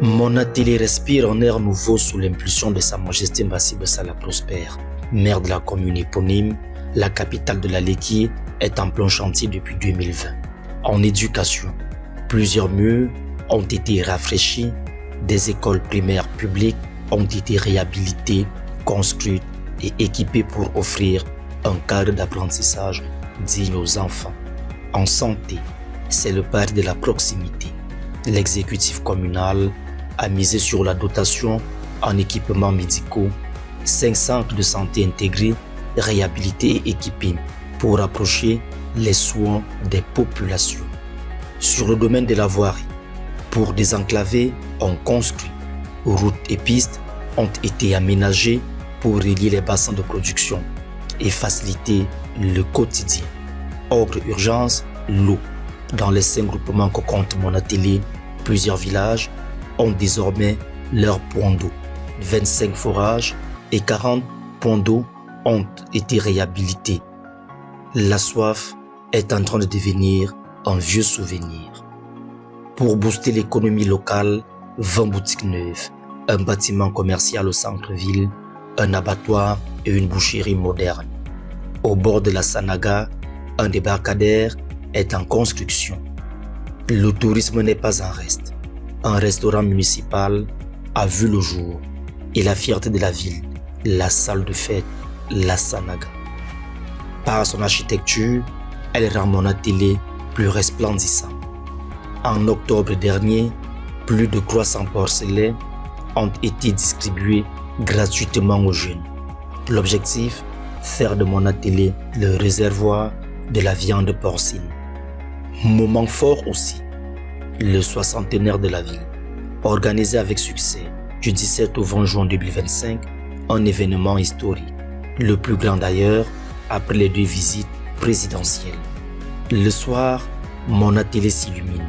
Mon atelier respire un air nouveau sous l'impulsion de Sa Majesté Mbassi Bessala Prospère, maire de la commune éponyme. La capitale de la Leki est en plein chantier depuis 2020. En éducation, plusieurs murs ont été rafraîchis, des écoles primaires publiques ont été réhabilitées, construites et équipées pour offrir un cadre d'apprentissage digne aux enfants. En santé, c'est le pari de la proximité. L'exécutif communal a misé sur la dotation en équipements médicaux, 5 centres de santé intégrés, réhabilités et équipés pour approcher les soins des populations. Sur le domaine de la voirie, pour désenclaver, on construit. Routes et pistes ont été aménagées pour relier les bassins de production et faciliter le quotidien. Autre urgence, l'eau. Dans les 5 groupements que compte mon atelier, plusieurs villages ont désormais leur point d'eau. 25 forages et 40 points d'eau ont été réhabilités. La soif est en train de devenir un vieux souvenir. Pour booster l'économie locale, 20 boutiques neuves, un bâtiment commercial au centre-ville, un abattoir et une boucherie moderne. Au bord de la Sanaga, un débarcadère est en construction. Le tourisme n'est pas en reste. Un restaurant municipal a vu le jour et la fierté de la ville, la salle de fête, la Sanaga. Par son architecture, elle rend mon atelier plus resplendissant. En octobre dernier, plus de croissants porcelains ont été distribués gratuitement aux jeunes. L'objectif, faire de mon atelier le réservoir de la viande porcine. Moment fort aussi, le 60e de la ville, organisé avec succès du 17 au 20 juin 2025, un événement historique, le plus grand d'ailleurs après les 2 visites présidentielles. Le soir, mon atelier s'illumine,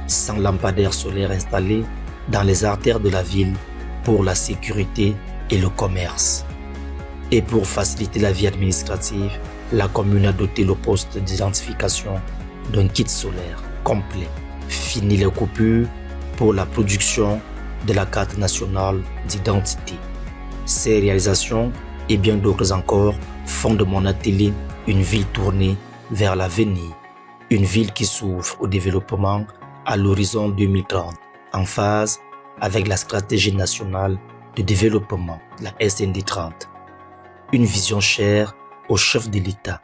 sans lampadaires solaires installés dans les artères de la ville pour la sécurité et le commerce. Et pour faciliter la vie administrative, la commune a doté le poste d'identification d'un kit solaire complet. Fini les coupures pour la production de la carte nationale d'identité. Ces réalisations et bien d'autres encore font de mon atelier une ville tournée vers l'avenir. Une ville qui s'ouvre au développement à l'horizon 2030, en phase avec la stratégie nationale de développement, la SND 30. Une vision chère au chef de l'État